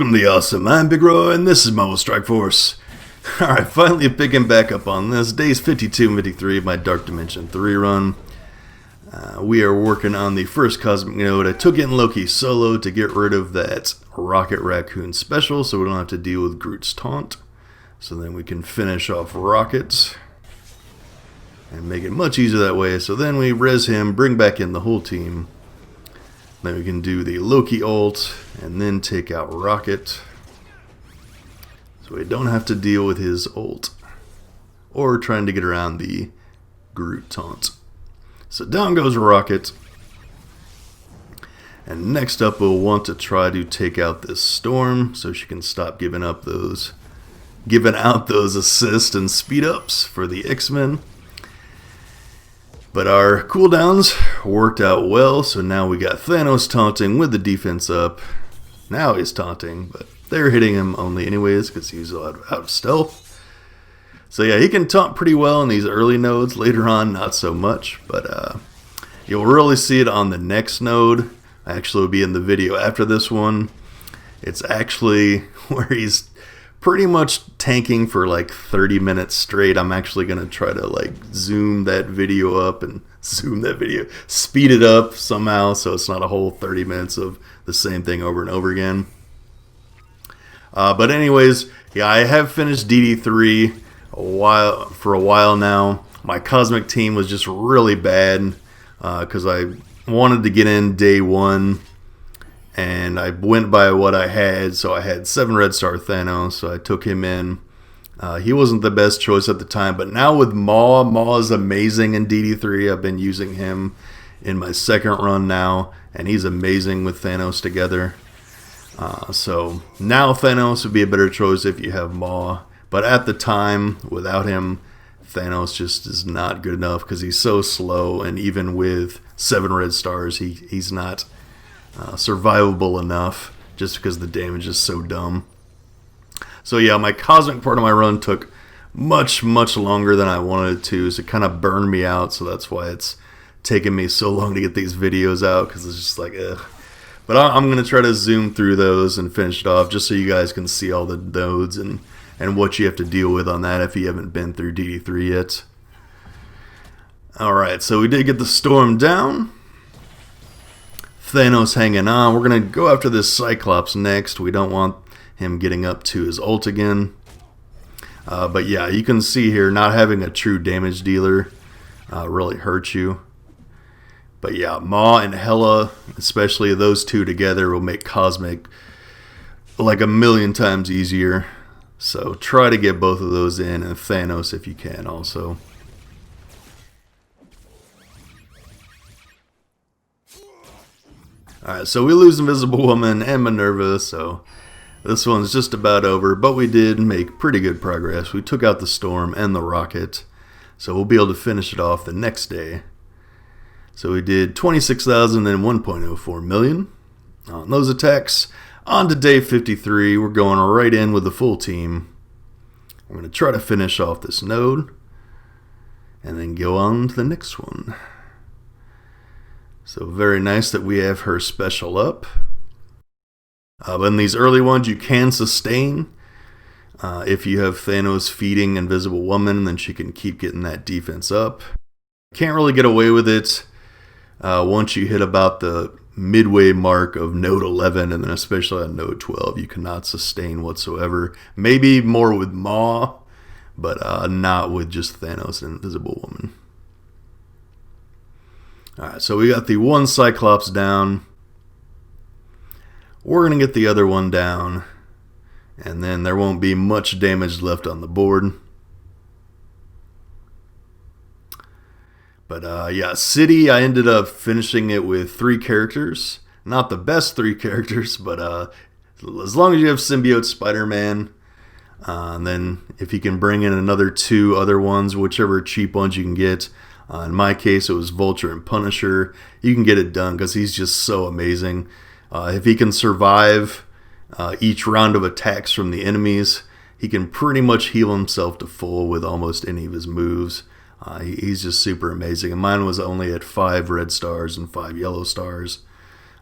Welcome to the Awesome. I'm Big Roy, and this is Mobile Strike Force. Alright, finally picking back up on this. Days 52 and 53 of my Dark Dimension 3 run. We are working on the first Cosmic Node. I took in Loki solo to get rid of that Rocket Raccoon special, so we don't have to deal with Groot's taunt. So then we can finish off Rocket and make it much easier that way. So then we res him, bring back in the whole team. Then we can do the Loki ult, and then take out Rocket. So we don't have to deal with his ult, or trying to get around the Groot taunt. So down goes Rocket. And next up we'll want to try to take out this Storm, so she can stop giving out those assists and speed ups for the X-Men. But our cooldowns worked out well, so now we got Thanos taunting with the defense up. Now he's taunting, but they're hitting him only anyways because he's out of stealth. So yeah, he can taunt pretty well in these early nodes. Later on, not so much, but you'll really see it on the next node. Actually, will be in the video after this one. It's actually where he's pretty much tanking for like 30 minutes straight. I'm actually going to try to like zoom that video up and speed it up somehow so it's not a whole 30 minutes of the same thing over and over again. But anyways, yeah, I have finished DD3 for a while now. My Cosmic team was just really bad because I wanted to get in day one. And I went by what I had, so I had 7 Red Star Thanos, so I took him in. He wasn't the best choice at the time, but now with Maw is amazing in DD3. I've been using him in my second run now, and he's amazing with Thanos together. So now Thanos would be a better choice if you have Maw, but at the time, without him, Thanos just is not good enough because he's so slow, and even with 7 Red Stars, he's not survivable enough just because the damage is so dumb. So yeah, my Cosmic part of my run took much longer than I wanted it to, so it kind of burned me out, so that's why it's taken me so long to get these videos out, because it's just like ugh. But I'm going to try to zoom through those and finish it off just so you guys can see all the nodes and what you have to deal with on that if you haven't been through DD3 yet. Alright, so we did get the Storm down. Thanos hanging on. We're going to go after this Cyclops next. We don't want him getting up to his ult again. But yeah, you can see here, not having a true damage dealer really hurts you. But yeah, Maw and Hela, especially those two together, will make Cosmic like a million times easier. So try to get both of those in, and Thanos if you can also. Alright, so we lose Invisible Woman and Minn-Erva, so this one's just about over, but we did make pretty good progress. We took out the Storm and the Rocket, so we'll be able to finish it off the next day. So we did 26,000 and 1.04 million on those attacks. On to day 53, we're going right in with the full team. We're going to try to finish off this node, and then go on to the next one. So very nice that we have her special up. But in these early ones, you can sustain. If you have Thanos feeding Invisible Woman, then she can keep getting that defense up. Can't really get away with it once you hit about the midway mark of node 11, and then especially on node 12, you cannot sustain whatsoever. Maybe more with Maw, but not with just Thanos and Invisible Woman. Alright, so we got the one Cyclops down. We're going to get the other one down, and then there won't be much damage left on the board. But yeah, City, I ended up finishing it with 3 characters. Not the best 3 characters, but as long as you have Symbiote Spider-Man, and then if you can bring in another 2 other ones, whichever cheap ones you can get. In my case, it was Vulture and Punisher. You can get it done because he's just so amazing. If he can survive each round of attacks from the enemies, he can pretty much heal himself to full with almost any of his moves. He's just super amazing. And mine was only at 5 red stars and 5 yellow stars.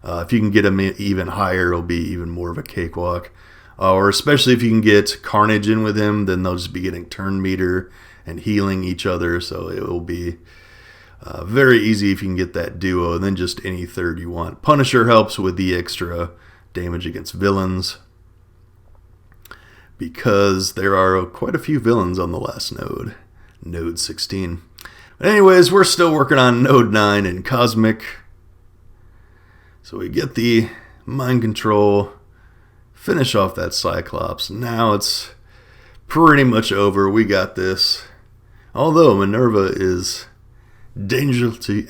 If you can get him even higher, it'll be even more of a cakewalk. Or especially if you can get Carnage in with him, then they'll just be getting turn meter and healing each other. So it will be very easy if you can get that duo, and then just any third you want. Punisher helps with the extra damage against villains, because there are quite a few villains on the last node, node 16. But anyways, we're still working on node 9 in Cosmic. So we get the mind control, finish off that Cyclops. Now it's pretty much over. We got this. Although Minn-Erva is dangerously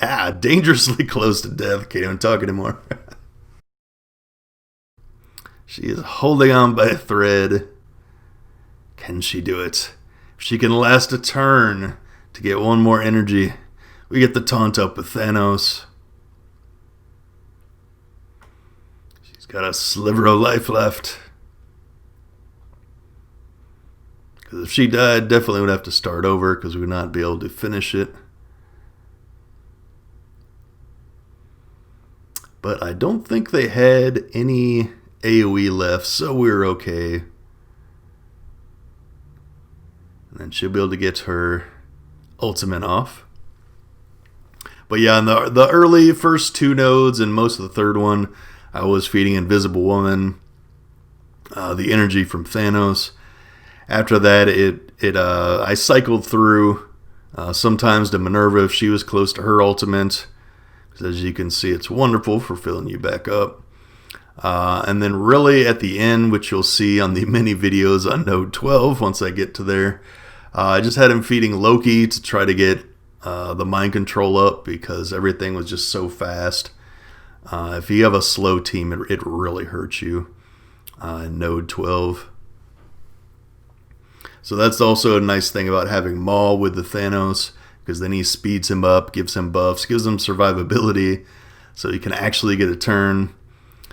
close to death. Can't even talk anymore. She is holding on by a thread. Can she do it? If she can last a turn to get one more energy, we get the taunt up with Thanos. She's got a sliver of life left. Because if she died, definitely would have to start over, because we would not be able to finish it. But I don't think they had any AoE left, so we're okay. And then she'll be able to get her ultimate off. But yeah, in the early first 2 nodes and most of the third one, I was feeding Invisible Woman the energy from Thanos. After that, I cycled through sometimes to Minn-Erva if she was close to her ultimate. Because as you can see, it's wonderful for filling you back up. And then really at the end, which you'll see on the mini videos on node 12 once I get to there, I just had him feeding Loki to try to get the mind control up, because everything was just so fast. If you have a slow team, it really hurts you in node 12. So that's also a nice thing about having Maul with the Thanos, because then he speeds him up, gives him buffs, gives him survivability, so you can actually get a turn.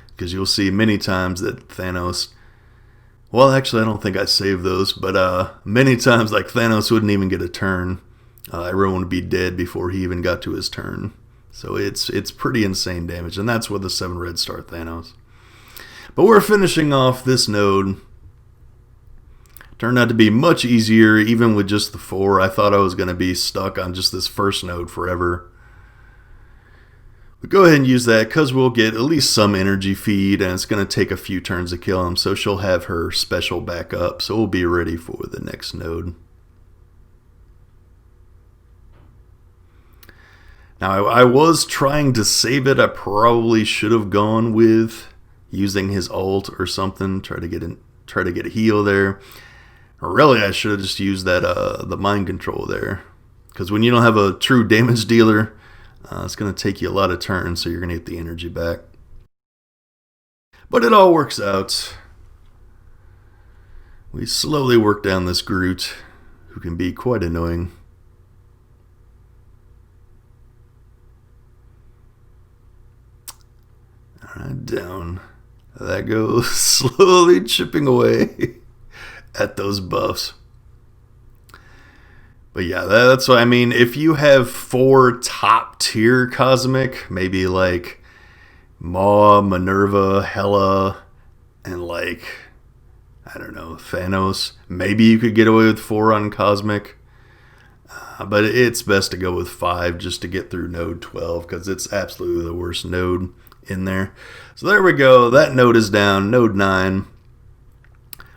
Because you'll see many times that Thanos... Well, actually, I don't think I saved those, but many times, like, Thanos wouldn't even get a turn. Everyone would be dead before he even got to his turn. So it's pretty insane damage, and that's with the 7 red star Thanos. But we're finishing off this node. Turned out to be much easier, even with just the 4. I thought I was going to be stuck on just this first node forever. But go ahead and use that, because we'll get at least some energy feed, and it's going to take a few turns to kill him, so she'll have her special back up, so we'll be ready for the next node. Now, I was trying to save it. I probably should have gone with using his ult or something, try to get a heal there. Or really, I should have just used that the mind control there, because when you don't have a true damage dealer, it's going to take you a lot of turns, so you're going to get the energy back. But it all works out. We slowly work down this Groot, who can be quite annoying. Alright, down. That goes slowly chipping away at those buffs. But yeah, that's what I mean. If you have 4 top tier Cosmic, maybe like Maw, Minn-Erva, Hela, and like, I don't know, Thanos, maybe you could get away with 4 on Cosmic. But it's best to go with 5 just to get through node 12, because it's absolutely the worst node in there. So there we go. That node is down. Node 9,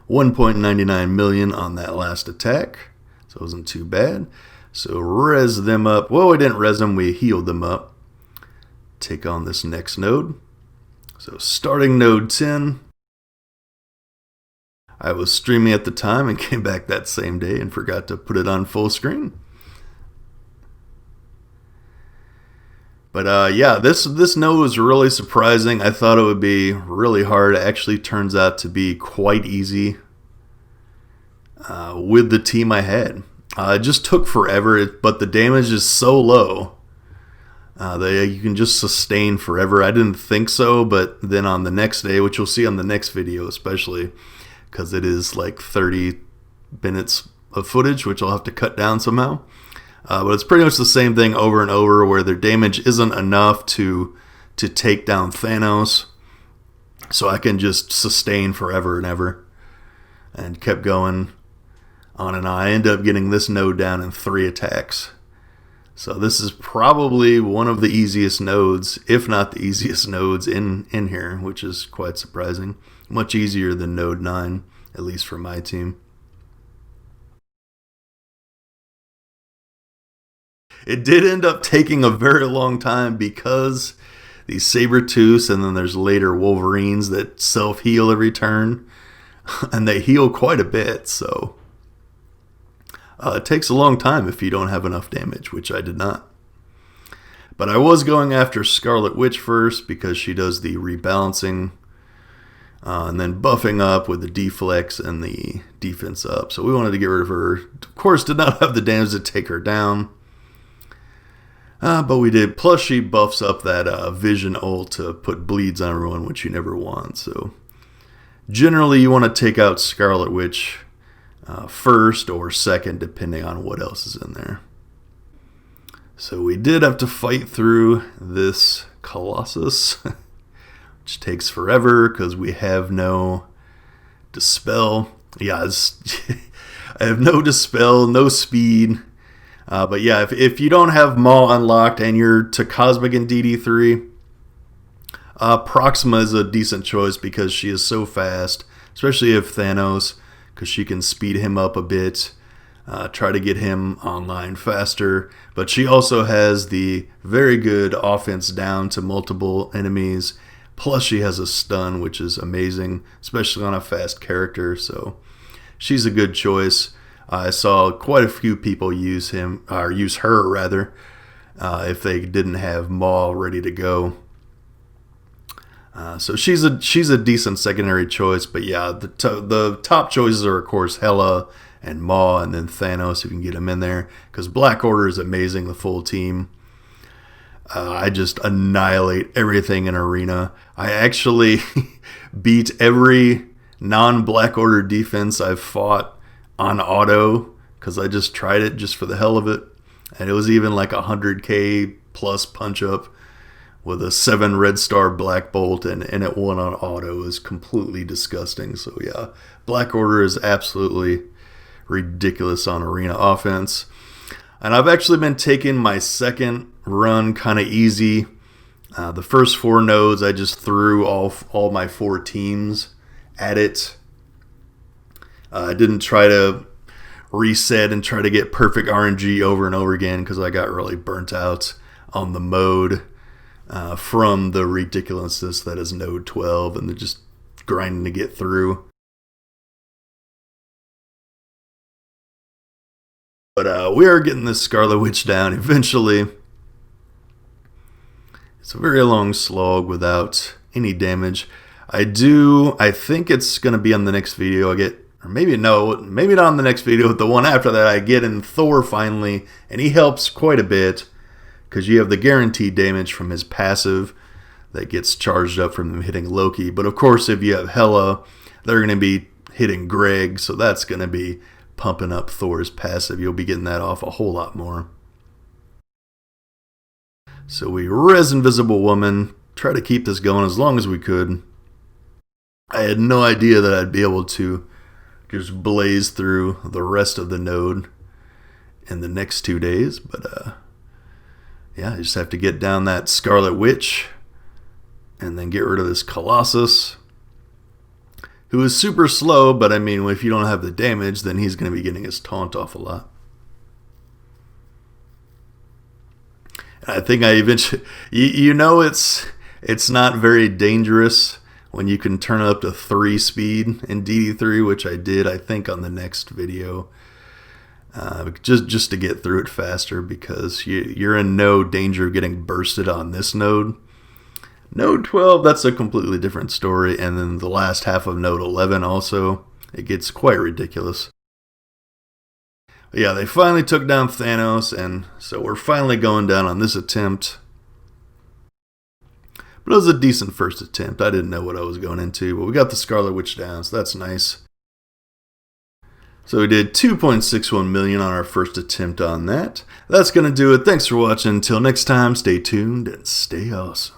1.99 million on that last attack. So it wasn't too bad. So res them up. Well, we didn't res them. We healed them up. Take on this next node. So starting node 10. I was streaming at the time and came back that same day and forgot to put it on full screen. But yeah, this node was really surprising. I thought it would be really hard. It actually turns out to be quite easy with the team I had. It just took forever, but the damage is so low that you can just sustain forever. I didn't think so, but then on the next day, which you'll see on the next video especially, because it is like 30 minutes of footage, which I'll have to cut down somehow. But it's pretty much the same thing over and over, where their damage isn't enough to take down Thanos. So I can just sustain forever and ever. and kept going on and on. I ended up getting this node down in 3 attacks. So this is probably one of the easiest nodes, if not the easiest nodes in here, which is quite surprising. Much easier than node 9, at least for my team. It did end up taking a very long time because these Saber-Tooths and then there's later Wolverines that self-heal every turn. And they heal quite a bit, so it takes a long time if you don't have enough damage, which I did not. But I was going after Scarlet Witch first because she does the rebalancing and then buffing up with the deflex and the defense up. So we wanted to get rid of her. Of course, did not have the damage to take her down. But we did. Plus, she buffs up that Vision ult to put bleeds on everyone, which you never want. So generally, you want to take out Scarlet Witch first or second, depending on what else is in there. So we did have to fight through this Colossus, which takes forever because we have no Dispel. Yeah, I have no Dispel, no speed. But yeah, if you don't have Maw unlocked and you're to Cosmic in DD3, Proxima is a decent choice because she is so fast, especially if Thanos, because she can speed him up a bit, try to get him online faster. But she also has the very good offense down to multiple enemies, plus she has a stun, which is amazing, especially on a fast character, so she's a good choice. I saw quite a few people use her if they didn't have Maw ready to go. So she's a decent secondary choice, but yeah, the top choices are of course Hela and Maw, and then Thanos if you can get him in there, because Black Order is amazing, the full team. I just annihilate everything in Arena. I actually beat every non-Black Order defense I've fought on auto because I just tried it just for the hell of it, and it was even like 100k plus punch up with a 7 red star Black Bolt, and it won on auto. It was completely disgusting. So yeah, Black Order is absolutely ridiculous on Arena offense. And I've actually been taking my second run kind of easy. The first 4 nodes, I just threw all my 4 teams at it. I didn't try to reset and try to get perfect RNG over and over again because I got really burnt out on the mode from the ridiculousness that is node 12 and just grinding to get through. But we are getting this Scarlet Witch down eventually. It's a very long slog without any damage. I think it's going to be on the next video. Or maybe not on the next video, but the one after that I get in Thor finally, and he helps quite a bit because you have the guaranteed damage from his passive that gets charged up from him hitting Loki. But of course, if you have Hela, they're going to be hitting Greg, so that's going to be pumping up Thor's passive. You'll be getting that off a whole lot more. So we res Invisible Woman, try to keep this going as long as we could. I had no idea that I'd be able to just blaze through the rest of the node in the next 2 days, but yeah, I just have to get down that Scarlet Witch and then get rid of this Colossus, who is super slow, but I mean, if you don't have the damage, then he's going to be getting his taunt off a lot. And I think I eventually, it's not very dangerous when you can turn it up to 3 speed in DD3, which I did, I think, on the next video. Just to get through it faster, because you're in no danger of getting bursted on this node. Node 12, that's a completely different story. And then the last half of node 11 also, it gets quite ridiculous. But yeah, they finally took down Thanos, and so we're finally going down on this attempt. But it was a decent first attempt. I didn't know what I was going into, but we got the Scarlet Witch down, so that's nice. So we did 2.61 million on our first attempt on that. That's going to do it. Thanks for watching. Until next time, stay tuned and stay awesome.